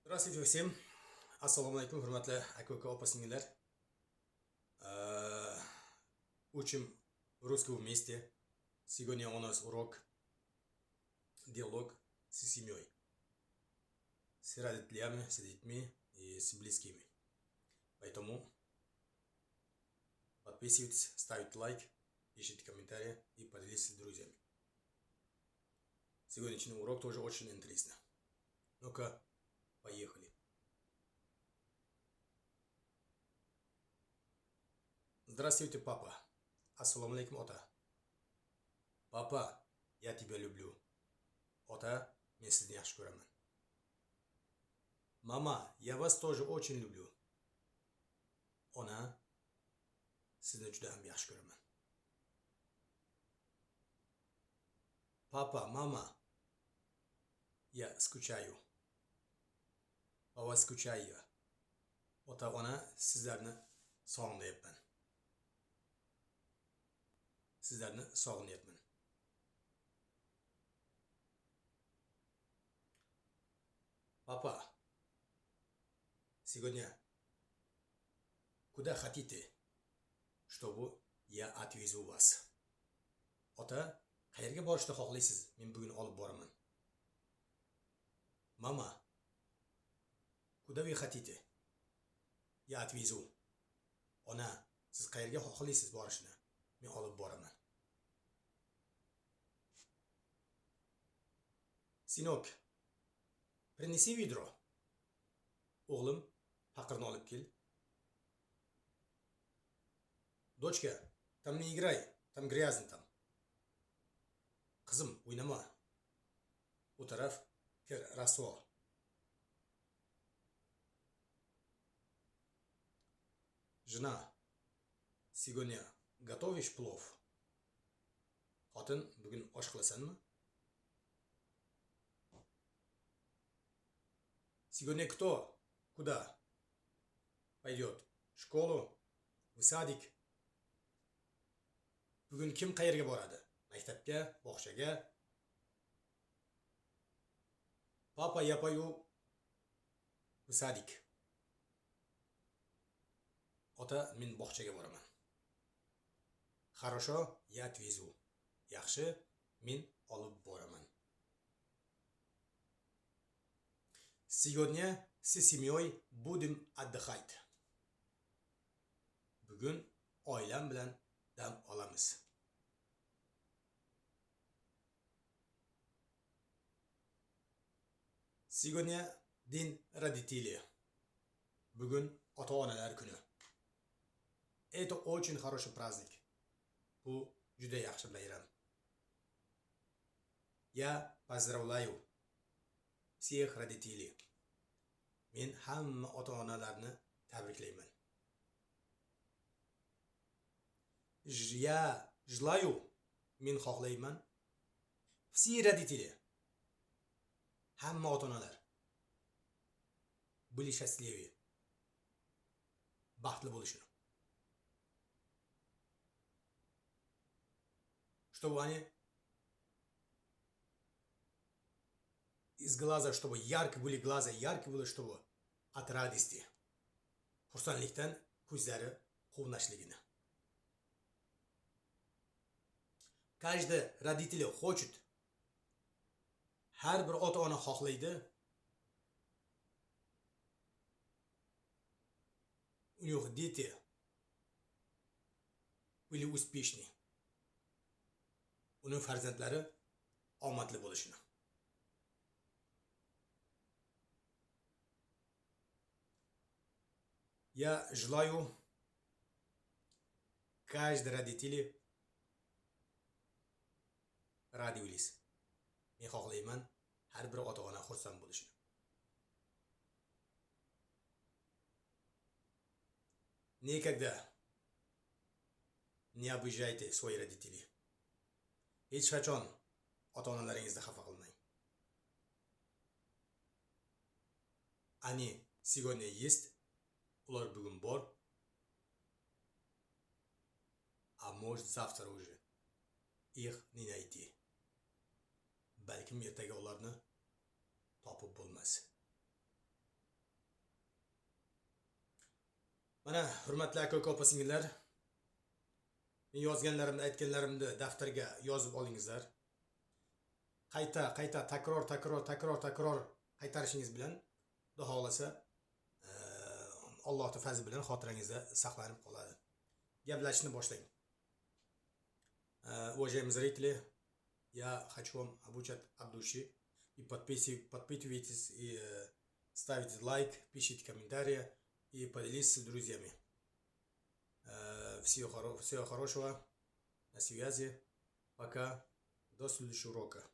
Здравствуйте всем. Assalomu alaykum, hurmatli aka-uka, opa-singillar. Учим русский вместе. Сегодня у нас урок диалог с семьей. С родителями, с детьми и с близкими. Поэтому подписывайтесь, ставьте лайк, пишите комментарии и поделитесь с друзьями. Сегодняшний урок тоже очень интересный. Ну-ка, поехали. Здравствуйте, папа. Ассаламу алейкум, ота. Папа, я тебя люблю. Ота, мен сізді yaxshi ko'raman. Мама, я вас тоже очень люблю. Ona, sizni juda ham yaxshi ko'raman. Папа, мама, я скучаю. По вас скучаю. Ota, ona, sizlarni sog'inyapman. Sizlarni sog'inyapman. Папа, сегодня куда хотите, чтобы я отвезу вас? Ota, qayerga borishni xohlaysiz? Men bugun olib boraman. Mama, куда вы хотите? Я отвезу. Ona, siz qayerga xohlaysiz borishni? Men olib boraman. Sinok, принеси ведро. O'g'lim, paqirni olib kel. Дочка, там не играй, там грязно там. Qizim, o'ynama. U taraf kir, rasvo. Жена, сегодня готовишь плов? Xotin, bugun osh qilasanmi? Сегодня кто? Куда? Пойдет? В школу? В садик? Bugun kim qayerga boradi? Maktabga, bog'chaga? Papa, я пою в садик. Ota, men bog'chaga boraman. Хорошо, я отвезу. Yaxshi, men olib boraman. Сегодня с семьей будем отдыхать. Bugun oilam bilan dam olamiz. Сегодня день родителей. Bugun ota-onalar kuni. Это очень хороший праздник. Bu juda yaxshi bayram. Я поздравляю всех родителей. Men hamma ota-onalarni tabriklayman. Я желаю, men xohlayman, все родители, hamma ota-onalar были счастливы, baxtli bo'lishini. Чтобы они из глаза, чтобы ярко были глаза, ярко было, чтобы от радости, xursandlikdan ko'zlari quvnashligini. Каждый родитель хочет, har bir ota-ona xohlaydi, у них дети были успешны. Uning farzandlari omadli bo'lishini. Я желаю каждый родитель радовались. Men xohlayman har bir ota-ona xursand bo'lishini. Никогда не обижайте своих родителей. Hech qachon ota-onalaringizni xafa qilmang. Они сегодня есть, ular bugun bor, а может завтра уже их не найти. Balkim ertaga ularni topib bo'lmas. Mana hurmatli aka opa singillar, men yozganlarimni, aytganlarimni daftarga yozib olingizlar. Qayta takror qaytarishingiz bilan Xudo xolasa Allohning fazli bilan xotirangizda saqlanib qoladi. Gaplashishni boshlang. Уважаемые зрители, я хочу вам обучать от души. И подписывайтесь, и ставите лайк, пишите комментарии и поделитесь с друзьями. Всего хорошего. На связи. Пока. До следующего урока.